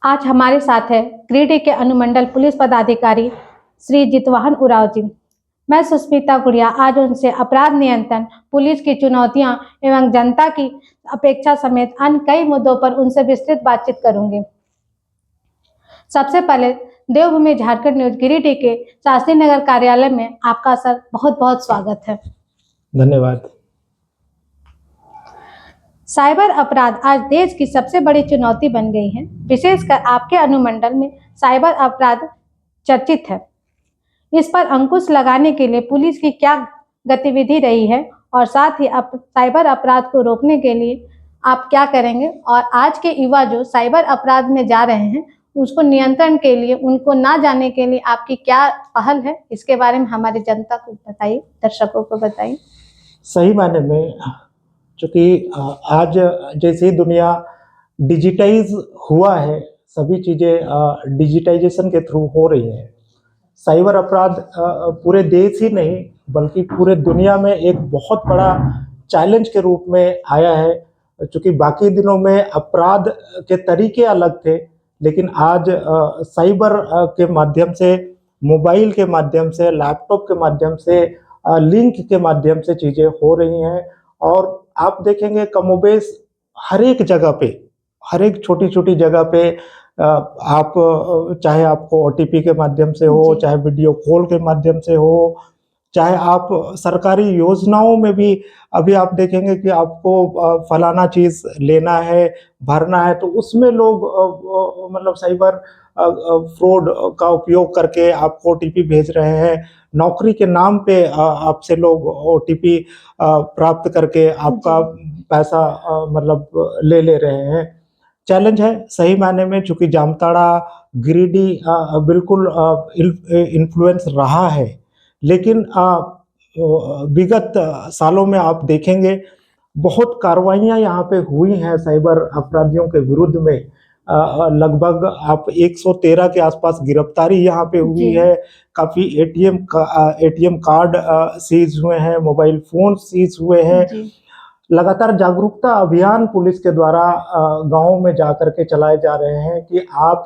आज हमारे साथ है गिरिडीह के अनुमंडल पुलिस पदाधिकारी श्री जितवाहन उरांव जी। मैं सुष्मिता गुड़िया आज उनसे अपराध नियंत्रण, पुलिस की चुनौतियां एवं जनता की अपेक्षा समेत अन्य कई मुद्दों पर उनसे विस्तृत बातचीत करूंगी। सबसे पहले देवभूमि झारखंड न्यूज गिरिडीह के शास्त्री नगर कार्यालय में आपका सर बहुत बहुत स्वागत है। धन्यवाद। साइबर अपराध आज देश की सबसे बड़ी चुनौती बन गई है। विशेषकर आपके अनुमंडल में साइबर अपराध चर्चित है। इस पर अंकुश लगाने के लिए पुलिस की क्या गतिविधि रही है और साथ ही साइबर अपराध को रोकने के लिए आप क्या करेंगे, और आज के युवा जो साइबर अपराध में जा रहे हैं उसको नियंत्रण के लिए, उनको ना जाने के लिए आपकी क्या पहल है, इसके बारे में हमारी जनता को बताइए, दर्शकों को बताइए। सही मायने में चूँकि आज जैसे दुनिया डिजिटाइज हुआ है, सभी चीज़ें डिजिटाइजेशन के थ्रू हो रही हैं। साइबर अपराध पूरे देश ही नहीं बल्कि पूरे दुनिया में एक बहुत बड़ा चैलेंज के रूप में आया है। चूँकि बाकी दिनों में अपराध के तरीके अलग थे, लेकिन आज साइबर के माध्यम से, मोबाइल के माध्यम से, लैपटॉप के माध्यम से, लिंक के माध्यम से चीज़ें हो रही हैं। और आप देखेंगे कमोबेश हर एक जगह पे, हर एक छोटी-छोटी जगह पे आप चाहे आपको ओटीपी के माध्यम से हो, चाहे वीडियो कॉल के माध्यम से हो, चाहे आप सरकारी योजनाओं में भी अभी आप देखेंगे कि आपको फलाना चीज़ लेना है, भरना है, तो उसमें लोग मतलब साइबर फ्रॉड का उपयोग करके आपको ओटीपी भेज रहे हैं। नौकरी के नाम पे आपसे लोग ओटीपी प्राप्त करके आपका पैसा मतलब ले रहे हैं। चैलेंज है सही मायने में, चूँकि जामताड़ा, गिरिडीह बिल्कुल इन्फ्लुएंस रहा है, लेकिन विगत सालों में आप देखेंगे बहुत कार्रवाइयाँ यहाँ पे हुई हैं साइबर अपराधियों के विरुद्ध में। लगभग आप 113 के आसपास गिरफ्तारी यहाँ पे हुई है। काफ़ी एटीएम कार्ड सीज हुए हैं, मोबाइल फ़ोन सीज हुए हैं। लगातार जागरूकता अभियान पुलिस के द्वारा गाँव में जाकर के चलाए जा रहे हैं कि आप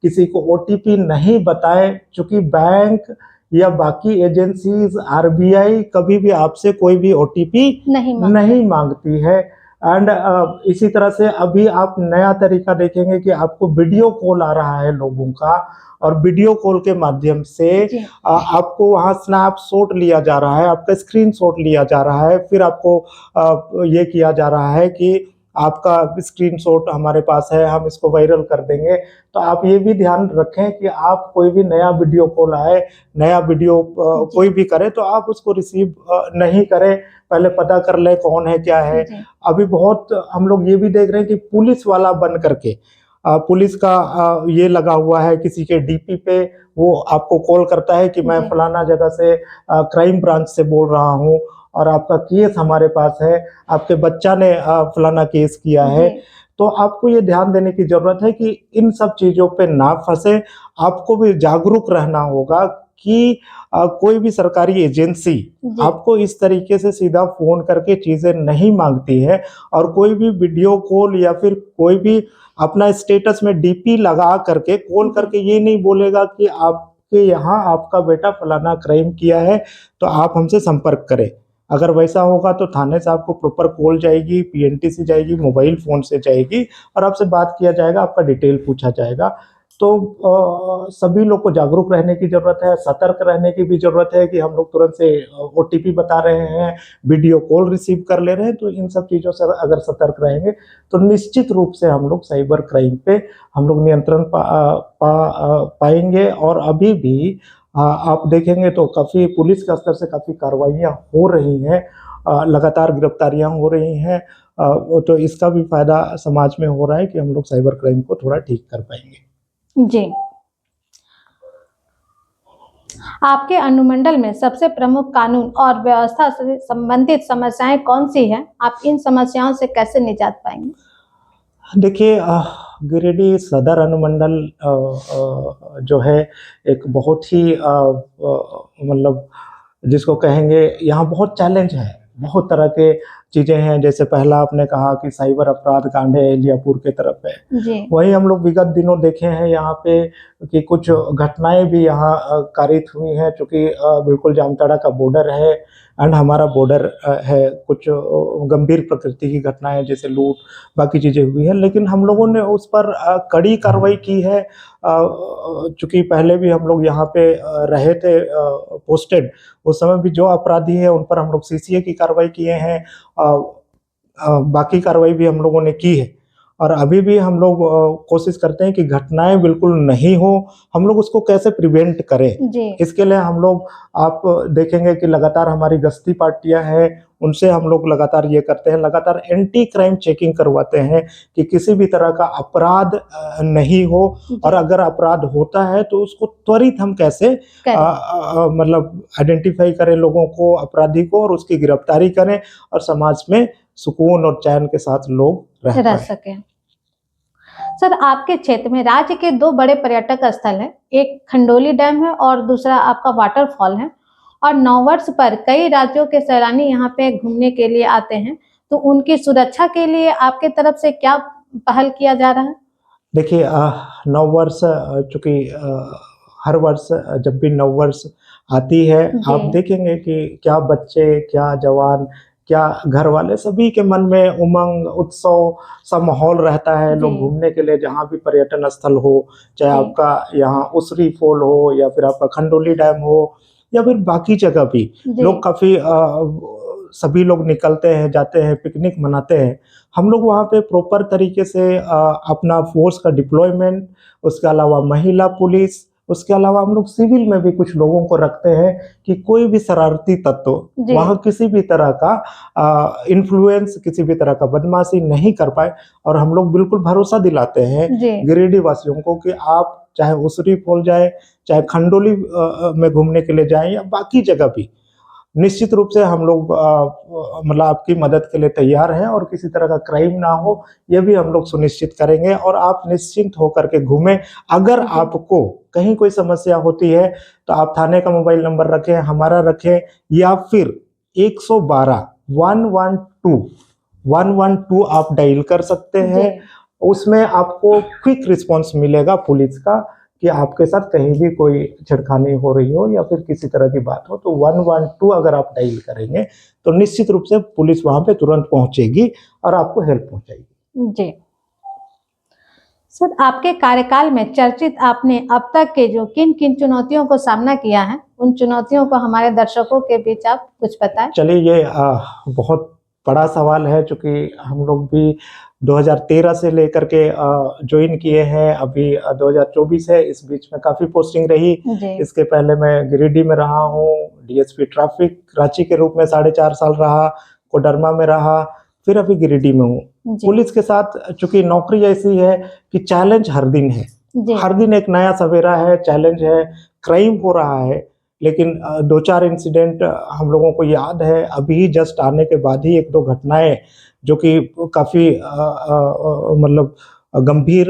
किसी को ओटीपी नहीं बताएं, चूँकि बैंक या बाकी एजेंसीज, आरबीआई कभी भी आपसे कोई भी ओटीपी नहीं मांगती है। एंड इसी तरह से अभी आप नया तरीका देखेंगे कि आपको वीडियो कॉल आ रहा है लोगों का, और वीडियो कॉल के माध्यम से आपको वहाँ स्नैपशॉट लिया जा रहा है, आपका स्क्रीनशॉट लिया जा रहा है, फिर आपको ये किया जा रहा है कि आपका स्क्रीनशॉट हमारे पास है, हम इसको वायरल कर देंगे। तो आप ये भी ध्यान रखें कि आप कोई भी नया वीडियो कॉल आए, नया वीडियो कोई भी करे तो आप उसको रिसीव नहीं करें, पहले पता कर लें कौन है, क्या है। अभी बहुत हम लोग ये भी देख रहे हैं कि पुलिस वाला बन करके पुलिस का ये लगा हुआ है, किसी के डीपी पे वो आपको कॉल करता है कि मैं फलाना जगह से क्राइम ब्रांच से बोल रहा हूँ और आपका केस हमारे पास है, आपके बच्चा ने फलाना केस किया है। तो आपको ये ध्यान देने की ज़रूरत है कि इन सब चीज़ों पे ना फंसे। आपको भी जागरूक रहना होगा कि कोई भी सरकारी एजेंसी आपको इस तरीके से सीधा फ़ोन करके चीज़ें नहीं मांगती है, और कोई भी वीडियो कॉल या फिर कोई भी अपना स्टेटस में डीपी लगा करके कॉल करके ये नहीं बोलेगा कि आपके यहाँ आपका बेटा फलाना क्राइम किया है तो आप हमसे संपर्क करें। अगर वैसा होगा तो थाने से आपको प्रॉपर कॉल जाएगी, पीएनटी से जाएगी, मोबाइल फ़ोन से जाएगी और आपसे बात किया जाएगा, आपका डिटेल पूछा जाएगा। तो सभी लोग को जागरूक रहने की ज़रूरत है, सतर्क रहने की भी ज़रूरत है कि हम लोग तुरंत से ओटीपी बता रहे हैं, वीडियो कॉल रिसीव कर ले रहे हैं। तो इन सब चीज़ों से अगर सतर्क रहेंगे तो निश्चित रूप से हम लोग साइबर क्राइम पे हम लोग नियंत्रण पाएंगे। और अभी भी आप देखेंगे तो काफ़ी पुलिस के स्तर से काफ़ी कार्रवाइयाँ हो रही हैं, लगातार गिरफ्तारियाँ हो रही हैं। तो इसका भी फ़ायदा समाज में हो रहा है कि हम लोग साइबर क्राइम को थोड़ा ठीक कर पाएंगे। जी, आपके अनुमंडल में सबसे प्रमुख कानून और व्यवस्था से संबंधित समस्याएं कौन सी हैं? आप इन समस्याओं से कैसे निजात पाएंगे? देखिए, गिरिडीह सदर अनुमंडल जो है एक बहुत ही मतलब जिसको कहेंगे यहाँ बहुत चैलेंज है। बहुत तरह के चीज़ें हैं। जैसे पहला आपने कहा कि साइबर अपराध कांड है, एलियापुर के तरफ है। जी वहीं हम लोग विगत दिनों देखे हैं यहाँ पे कि कुछ घटनाएं भी यहाँ कारित हुई हैं, चूँकि बिल्कुल जामताड़ा का बॉर्डर है एंड हमारा बॉर्डर है। कुछ गंभीर प्रकृति की घटनाएं जैसे लूट बाकी चीज़ें हुई हैं, लेकिन हम लोगों ने उस पर कड़ी कार्रवाई की है। चूँकि पहले भी हम लोग यहाँ पे रहे थे पोस्टेड, उस समय भी जो अपराधी है उन पर हम लोग सीसीए की कार्रवाई किए हैं। बाकी कार्रवाई भी हम लोगों ने की है और अभी भी हम लोग कोशिश करते हैं कि घटनाएं बिल्कुल नहीं हो, हम लोग उसको कैसे प्रिवेंट करें। जी इसके लिए हम लोग, आप देखेंगे कि लगातार हमारी गश्ती पार्टियां हैं, उनसे हम लोग लगातार ये करते हैं, लगातार एंटी क्राइम चेकिंग करवाते हैं कि किसी भी तरह का अपराध नहीं हो, और अगर अपराध होता है तो उसको त्वरित हम कैसे मतलब आइडेंटिफाई करें लोगों को, अपराधी को, और उसकी गिरफ्तारी करें और समाज में सुकून और चैन के साथ लोग रह पाएं। सके। सर, आपके क्षेत्र में राज्य के 2 बड़े पर्यटक स्थल हैं, एक खंडोली डैम है और दूसरा आपका वाटरफॉल है, और नववर्ष पर कई राज्यों के सैलानी यहाँ पे घूमने के लिए आते हैं, तो उनकी सुरक्षा के लिए आपके तरफ से क्या पहल किया जा रहा है? देखिए, नववर्ष चूँकि हर वर्ष जब भी नववर्ष आती है, जी। आप देखेंगे कि क्या बच्चे, क्या जवान, क्या घर वाले, सभी के मन में उमंग, उत्सव सा माहौल रहता है। लोग जी। घूमने के लिए जहाँ भी पर्यटन स्थल हो, चाहे जी। आपका यहाँ उसरी फॉल हो या फिर आपका खंडोली डैम हो या फिर बाकी जगह भी, जी। लोग काफ़ी सभी लोग निकलते हैं, जाते हैं, पिकनिक मनाते हैं। हम लोग वहाँ पे प्रॉपर तरीके से अपना फोर्स का डिप्लॉयमेंट, उसके अलावा महिला पुलिस, उसके अलावा हम लोग सिविल में भी कुछ लोगों को रखते हैं कि कोई भी शरारती तत्व जी। वहाँ किसी भी तरह का इन्फ्लुएंस, किसी भी तरह का बदमाशी नहीं कर पाए। और हम लोग बिल्कुल भरोसा दिलाते हैं जी। गिरिडीह वासियों को कि आप चाहे उसरी फॉल जाए, चाहे खंडोली में घूमने के लिए जाएं या बाकी जगह भी, निश्चित रूप से हम लोग मतलब आपकी मदद के लिए तैयार हैं और किसी तरह का क्राइम ना हो, ये भी हम लोग सुनिश्चित करेंगे और आप निश्चिंत होकर के घूमें। अगर आपको कहीं कोई समस्या होती है तो आप थाने का मोबाइल नंबर रखें, हमारा रखें, या फिर 112 112 आप डायल कर सकते हैं। उसमें आपको क्विक रिस्पांस मिलेगा पुलिस का कि आपके साथ कहीं भी कोई छेड़खानी हो रही हो या फिर किसी तरह की बात हो, तो 112 अगर आप डायल करेंगे तो निश्चित रूप से पुलिस वहां पे तुरंत पहुंचेगी और आपको हेल्प पहुंचाएगी। जी। सर, आपके कार्यकाल में चर्चित आपने अब तक के जो किन किन चुनौतियों को सामना किया है, उन चुनौतियों को हमारे दर्शकों के बीच आप कुछ बताएं। चलिए, ये बहुत बड़ा सवाल है, चूंकि हम लोग भी 2013 से लेकर के ज्वाइन किए हैं, अभी 2024 है, इस बीच में काफ़ी पोस्टिंग रही। जी। इसके पहले मैं गिरिडीह में रहा हूँ, डीएसपी ट्रैफिक रांची के रूप में 4.5 साल रहा, कोडरमा में रहा, फिर अभी गिरिडीह में हूँ। पुलिस के साथ चूंकि नौकरी ऐसी है कि चैलेंज हर दिन है, हर दिन एक नया सवेरा है, चैलेंज है, क्राइम हो रहा है। लेकिन 2-4 इंसिडेंट हम लोगों को याद है, अभी जस्ट आने के बाद ही 1-2 घटनाएं जो कि काफ़ी मतलब गंभीर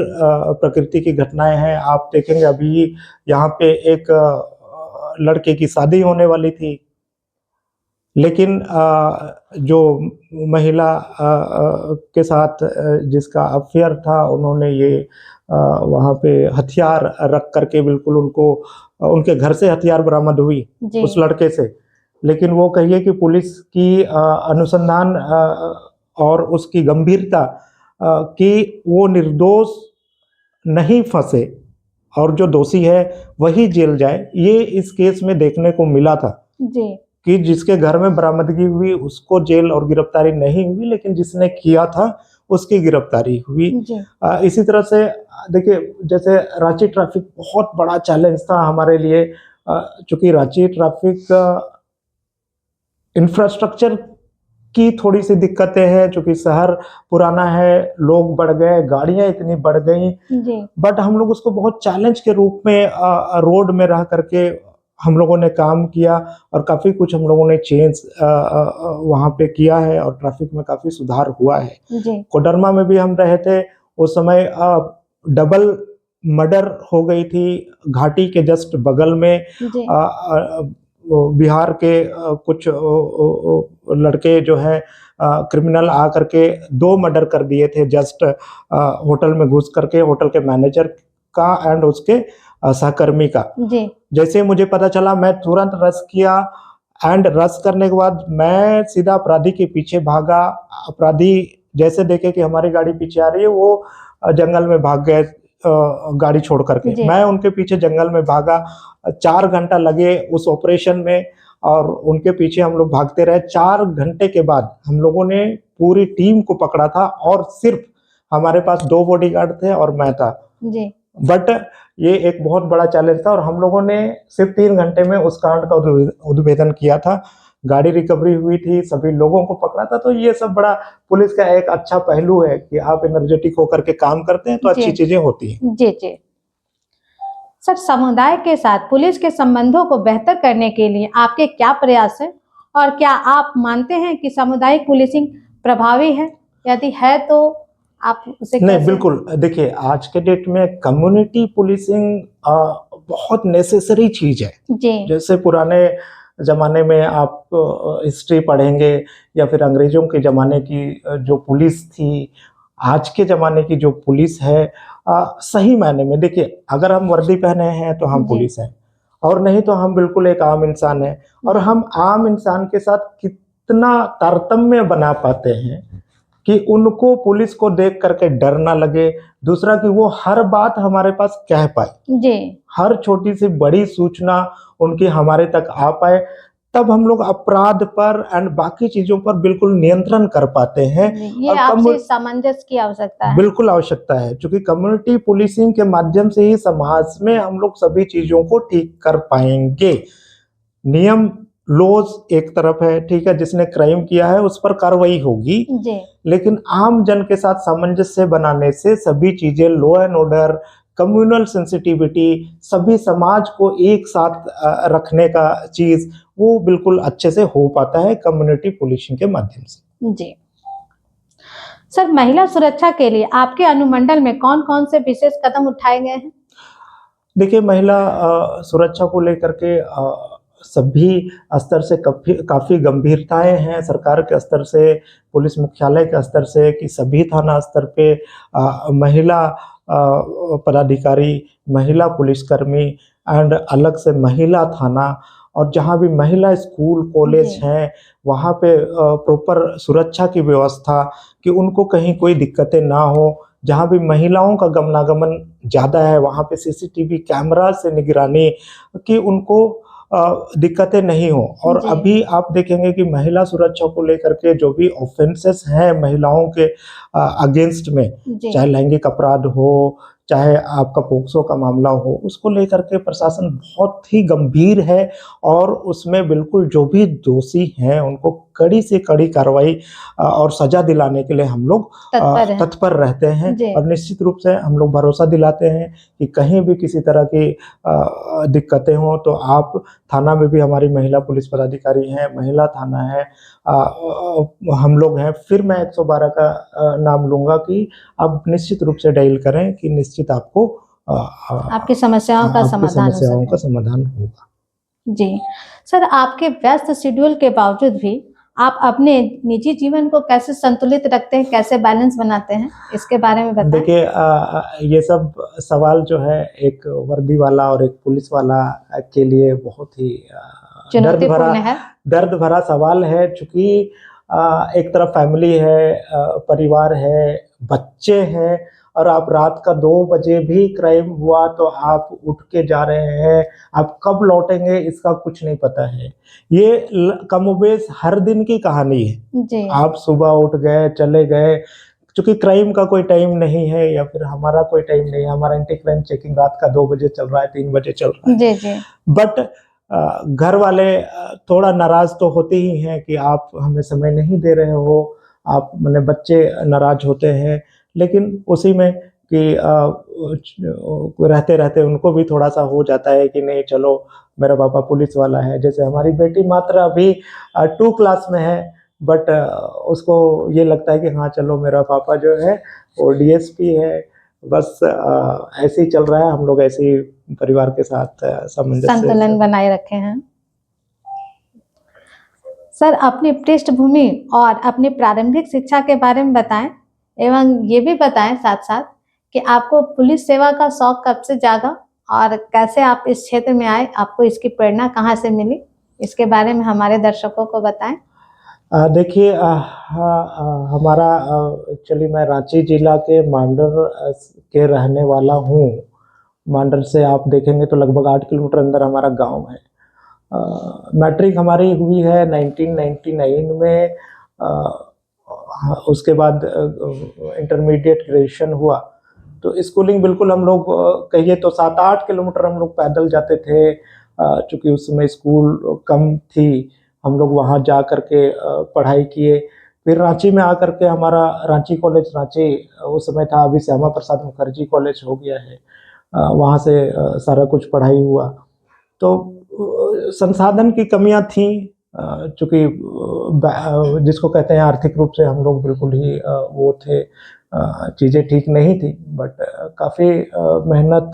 प्रकृति की घटनाएं हैं। आप देखेंगे अभी यहाँ पे एक लड़के की शादी होने वाली थी, लेकिन जो महिला के साथ जिसका अफेयर था, उन्होंने ये वहाँ पे हथियार रख करके बिल्कुल उनको, उनके घर से हथियार बरामद हुई उस लड़के से। लेकिन वो कहिए कि पुलिस की अनुसंधान और उसकी गंभीरता कि वो निर्दोष नहीं फंसे और जो दोषी है वही जेल जाए, ये इस केस में देखने को मिला था। जी। कि जिसके घर में बरामदगी हुई उसको जेल और गिरफ्तारी नहीं हुई, लेकिन जिसने किया था उसकी गिरफ्तारी हुई। इसी तरह से देखिए, जैसे रांची ट्रैफिक बहुत बड़ा चैलेंज था हमारे लिए, चूंकि रांची ट्रैफिक इंफ्रास्ट्रक्चर की थोड़ी सी दिक्कतें हैं, चूंकि शहर पुराना है, लोग बढ़ गए, गाड़ियां इतनी बढ़ गई, बट हम लोग उसको बहुत चैलेंज के रूप में रोड में रह करके हम लोगों ने काम किया और काफ़ी कुछ हम लोगों ने चेंज वहाँ पे किया है और ट्रैफिक में काफ़ी सुधार हुआ है। कोडरमा में भी हम रहे थे, उस समय डबल मर्डर हो गई थी घाटी के जस्ट बगल में। बिहार के कुछ लड़के जो है क्रिमिनल आ करके 2 मर्डर कर दिए थे जस्ट होटल में घुस करके, होटल के मैनेजर का एंड उसके सहकर्मी का। जी जैसे ही मुझे पता चला मैं तुरंत रश किया एंड रश करने के बाद मैं सीधा अपराधी के पीछे भागा। अपराधी जैसे देखे कि हमारी गाड़ी पीछे आ रही है वो जंगल में भाग गए गाड़ी छोड़ करके। जी। मैं उनके पीछे जंगल में भागा, 4 घंटा लगे उस ऑपरेशन में और उनके पीछे हम लोग भागते रहे। 4 घंटे के बाद हम लोगों ने पूरी टीम को पकड़ा था और सिर्फ हमारे पास 2 बॉडीगार्ड थे और मैं था। जी बट ये एक बहुत बड़ा चैलेंज था और हम लोगों ने सिर्फ 3 घंटे में उस कांड का उद्भेदन किया था। गाड़ी रिकवरी हुई थी, सभी लोगों को पकड़ा था। तो ये सब बड़ा पुलिस का एक अच्छा पहलू है कि आप एनर्जेटिक होकर के काम करते हैं तो अच्छी जी चीजें होती हैं। जी जी। सर, समुदाय के साथ पुलिस के संबंधों को बेहतर करने के लिए आपके क्या प्रयास हैं और क्या आप मानते हैं कि सामुदायिक पुलिसिंग प्रभावी है? यदि है तो आप उसे नहीं, कैसे? बिल्कुल। देखिए, आज के डेट में कम्युनिटी पुलिसिंग बहुत नेसेसरी चीज है। जी जैसे पुराने ज़माने में आप हिस्ट्री पढ़ेंगे या फिर अंग्रेज़ों के ज़माने की जो पुलिस थी, आज के ज़माने की जो पुलिस है सही मायने में देखिए, अगर हम वर्दी पहने हैं तो हम जी पुलिस हैं और नहीं तो हम बिल्कुल एक आम इंसान हैं। और जी हम आम इंसान के साथ कितना तारतम्य बना पाते हैं कि उनको पुलिस को देख करके डर ना लगे, दूसरा कि वो हर बात हमारे पास कह पाए। जी हर छोटी सी बड़ी सूचना उनकी हमारे तक आ पाए, तब हम लोग अपराध पर एंड बाकी चीज़ों पर बिल्कुल नियंत्रण कर पाते हैं। जी, ये और आपसी सामंजस्य की आवश्यकता है। बिल्कुल आवश्यकता है, क्योंकि कम्युनिटी पुलिसिंग के माध्यम से ही समाज में हम लोग सभी चीज़ों को ठीक कर पाएँगे। नियम लॉज़ एक तरफ है, ठीक है, जिसने क्राइम किया है उस पर कार्रवाई होगी, जी लेकिन आम जन के साथ सामंजस्य बनाने से सभी चीजें law and order, communal sensitivity, सभी समाज को एक साथ रखने का चीज वो बिल्कुल अच्छे से हो पाता है कम्युनिटी पुलिसिंग के माध्यम से। जी। सर, महिला सुरक्षा के लिए आपके अनुमंडल में कौन-कौन से विशेष कदम उठाए गए हैं? देखिए, महिला सुरक्षा को लेकर के सभी स्तर से काफ़ी गंभीरताएँ हैं, सरकार के स्तर से, पुलिस मुख्यालय के स्तर से कि सभी थाना स्तर पे महिला पदाधिकारी, महिला पुलिसकर्मी एंड अलग से महिला थाना और जहाँ भी महिला स्कूल, कॉलेज जी हैं, वहाँ पे प्रॉपर सुरक्षा की व्यवस्था कि उनको कहीं कोई दिक्कतें ना हो। जहाँ भी महिलाओं का गमनागमन ज़्यादा है, वहाँ पे सीसीटीवी कैमरा से निगरानी कि उनको दिक्कतें नहीं हो। और जी अभी आप देखेंगे कि महिला सुरक्षा को लेकर के जो भी ऑफेंसेस हैं महिलाओं के अगेंस्ट में, जी चाहे लैंगिक अपराध हो, चाहे आपका पोक्सो का मामला हो, उसको लेकर के प्रशासन बहुत ही गंभीर है और उसमें बिल्कुल जो भी दोषी हैं उनको कड़ी से कड़ी कार्रवाई और सज़ा दिलाने के लिए हम लोग तत्पर हैं। तत्पर रहते हैं। जी और निश्चित रूप से हम लोग भरोसा दिलाते हैं कि कहीं भी किसी तरह की दिक्कतें हों तो आप थाना में भी हमारी महिला पुलिस पदाधिकारी हैं, महिला थाना है, हम लोग हैं। फिर मैं 112 का नाम लूँगा कि आप निश्चित रूप से डायल करें कि निश्चित आपको आपकी समस्याओं का आपकी समाधान हो समस्याओं का सके। समाधान होगा। जी। सर, आपके व्यस्त शेड्यूल के बावजूद भी आप अपने निजी जीवन को कैसे संतुलित रखते हैं, कैसे बैलेंस बनाते हैं? इसके बारे में बताएँ। देखिए, ये सब सवाल जो है एक वर्दी वाला और एक पुलिस वाला के लिए बहुत ही चुनौतीपूर्ण है। दर्द भरा सवाल है, चूँकि एक तरफ फैमिली है, परिवार है, बच्चे हैं और आप रात का 2 बजे भी क्राइम हुआ तो आप उठ के जा रहे हैं, आप कब लौटेंगे इसका कुछ नहीं पता है। ये कमोबेश हर दिन की कहानी है। जी आप सुबह उठ गए, चले गए, चूँकि क्राइम का कोई टाइम नहीं है या फिर हमारा कोई टाइम नहीं है, हमारा एंटी क्राइम चेकिंग रात का 2 बजे चल रहा है, 3 बजे चल रहा है। जी जी बट घर वाले थोड़ा नाराज़ तो होते ही हैं कि आप हमें समय नहीं दे रहे हो, आप माने बच्चे नाराज़ होते हैं, लेकिन उसी में कि रहते-रहते उनको भी थोड़ा-सा हो जाता है कि नहीं चलो मेरा पापा पुलिस वाला है। जैसे हमारी बेटी मात्र अभी 2 क्लास में है, बट उसको ये लगता है कि हाँ, चलो मेरा पापा जो है वो डीएसपी है। बस ऐसे ही चल रहा है, हम लोग ऐसे ही परिवार के साथ सामंजस्य से संतुलन बनाए रखे हैं। सर, अपनी पृष्ठभूमि और अपनी प्रारंभिक शिक्षा के बारे में बताएं एवं ये भी बताएं साथ साथ कि आपको पुलिस सेवा का शौक कब से जागा और कैसे आप इस क्षेत्र में आए, आपको इसकी प्रेरणा कहाँ से मिली, इसके बारे में हमारे दर्शकों को बताएं। देखिए, हमारा एक्चुअली मैं रांची जिला के मांडर के रहने वाला हूँ। मांडर से आप देखेंगे तो लगभग 8 किलोमीटर अंदर हमारा गांव है। मैट्रिक हमारी हुई है 1999 में। उसके बाद इंटरमीडिएट ग्रेजुएशन हुआ। तो स्कूलिंग बिल्कुल हम लोग कहिए तो 7-8 किलोमीटर हम लोग पैदल जाते थे। चूँकि उस समय स्कूल कम थी, हम लोग वहाँ जा कर के पढ़ाई किए। फिर रांची में आकर के हमारा रांची कॉलेज, रांची उस समय था, अभी श्यामा प्रसाद मुखर्जी कॉलेज हो गया है। वहाँ से सारा कुछ पढ़ाई हुआ। तो संसाधन की कमियां थी, चूँकि जिसको कहते हैं आर्थिक रूप से हम लोग बिल्कुल ही वो थे, चीज़ें ठीक नहीं थी। बट काफ़ी मेहनत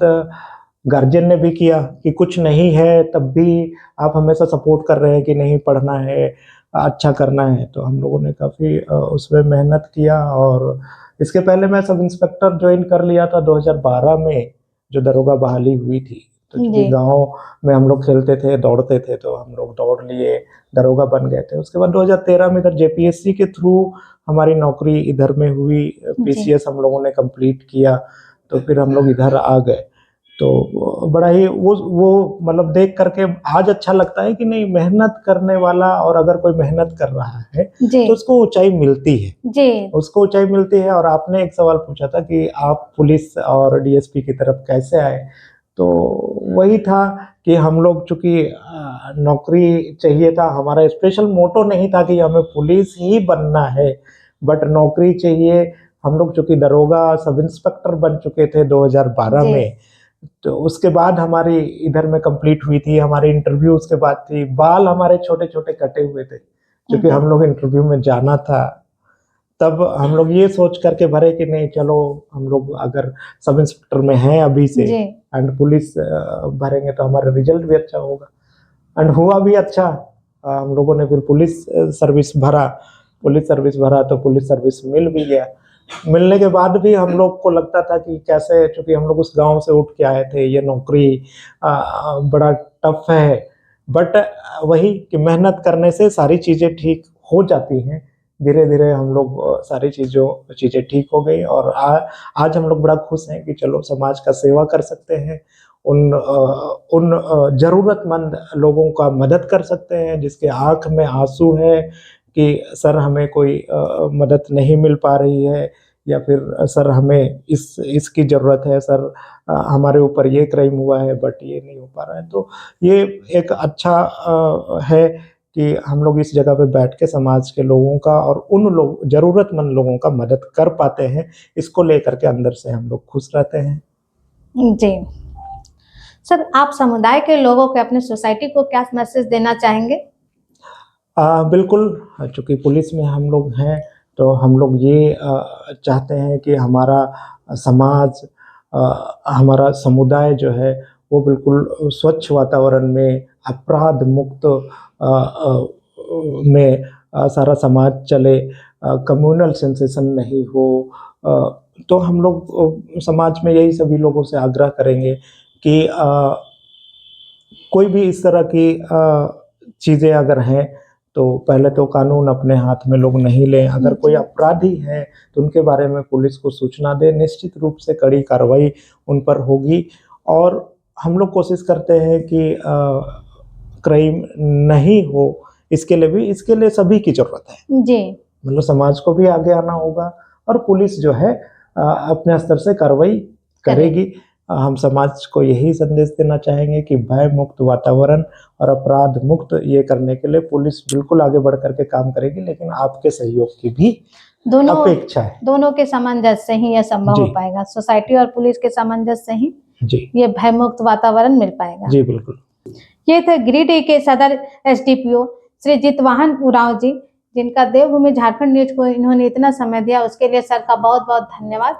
गार्जियन ने भी किया कि कुछ नहीं है तब भी आप हमेशा सपोर्ट कर रहे हैं कि नहीं पढ़ना है, अच्छा करना है। तो हम लोगों ने काफ़ी उसमें मेहनत किया। और इसके पहले मैं सब इंस्पेक्टर ज्वाइन कर लिया था 2012 में, जो दरोगा बहाली हुई थी। तो चूँकि जी। गाँव में हम लोग खेलते थे, दौड़ते थे, तो हम लोग दौड़ लिए, दरोगा बन गए थे। उसके बाद 2013 में इधर जेपीएससी के थ्रू हमारी नौकरी इधर में हुई। पीसीएस हम लोगों ने कंप्लीट किया, तो फिर हम लोग इधर आ गए। तो बड़ा ही वो मतलब देख करके आज अच्छा लगता है कि नहीं, मेहनत करने वाला और अगर कोई मेहनत कर रहा है जी। तो उसको ऊंचाई मिलती है। जी। उसको ऊंचाई मिलती है। और आपने एक सवाल पूछा था कि आप पुलिस और डीएसपी की तरफ कैसे आए, तो वही था कि हम लोग चूँकि नौकरी चाहिए था, हमारा स्पेशल मोटो नहीं था कि हमें पुलिस ही बनना है, बट नौकरी चाहिए। हम लोग चूँकि दरोगा सब इंस्पेक्टर बन चुके थे 2012 जी। में। तो उसके बाद हमारी इधर में कंप्लीट हुई थी, हमारी इंटरव्यू उसके बाद थी। बाल हमारे छोटे-छोटे कटे हुए थे, क्योंकि जी। हम लोग इंटरव्यू में जाना था। तब हम लोग ये सोच करके भरे कि नहीं चलो, हम लोग अगर सब इंस्पेक्टर में हैं अभी से जी। एंड पुलिस भरेंगे तो हमारा रिजल्ट भी अच्छा होगा। एंड हुआ भी अच्छा। हम लोगों ने फिर पुलिस सर्विस भरा। पुलिस सर्विस भरा तो पुलिस सर्विस मिल भी गया। मिलने के बाद भी हम लोग को लगता था कि कैसे, चूँकि हम लोग उस गाँव से उठ के आए थे, ये नौकरी बड़ा टफ है। बट वही कि मेहनत करने से सारी चीज़ें ठीक हो जाती हैं। धीरे-धीरे हम लोग सारी चीज़ें ठीक हो गई। और आज हम लोग बड़ा खुश हैं कि चलो समाज का सेवा कर सकते हैं। उन ज़रूरतमंद लोगों का मदद कर सकते हैं, जिसके आँख में आँसू है कि सर हमें कोई मदद नहीं मिल पा रही है, या फिर सर हमें इसकी ज़रूरत है, सर हमारे ऊपर ये क्राइम हुआ है बट ये नहीं हो पा रहा है। तो ये एक अच्छा है कि हम लोग इस जगह पे बैठ के समाज के लोगों का और उन लोग ज़रूरतमंद लोगों का मदद कर पाते हैं। इसको लेकर के अंदर से हम लोग खुश रहते हैं। जी। सर, आप समुदाय के लोगों को, अपने सोसाइटी को क्या मैसेज देना चाहेंगे? बिल्कुल, चूँकि पुलिस में हम लोग हैं, तो हम लोग ये चाहते हैं कि हमारा समाज, हमारा समुदाय जो है वो बिल्कुल स्वच्छ वातावरण में, अपराध मुक्त में सारा समाज चले, कम्युनल सेंसेशन नहीं हो। तो हम लोग समाज में यही सभी लोगों से आग्रह करेंगे कि कोई भी इस तरह की चीज़ें अगर हैं, तो पहले तो कानून अपने हाथ में लोग नहीं लें। अगर कोई जी। अपराधी है, तो उनके बारे में पुलिस को सूचना दें। निश्चित रूप से कड़ी कार्रवाई उन पर होगी। और हम लोग कोशिश करते हैं कि क्राइम नहीं हो, इसके लिए सभी की ज़रूरत है। जी। मतलब समाज को भी आगे आना होगा और पुलिस जो है अपने स्तर से कार्रवाई करेगी। हम समाज को यही संदेश देना चाहेंगे कि भय मुक्त वातावरण और अपराध मुक्त ये करने के लिए पुलिस बिल्कुल आगे बढ़ कर के काम करेगी, लेकिन आपके सहयोग की भी अपेक्षा है। दोनों के सामंजस्य से ही यह संभव हो जी। पाएगा। सोसाइटी और पुलिस के सामंजस्य से ही जी। ये भयमुक्त वातावरण मिल पाएगा। जी, बिल्कुल। ये थे गिरिडीह के सदर एसडीपीओ श्री जितवाहन उरांव जी, जिनका देवभूमि झारखंड न्यूज को इन्होंने इतना समय दिया, उसके लिए सर का बहुत बहुत धन्यवाद।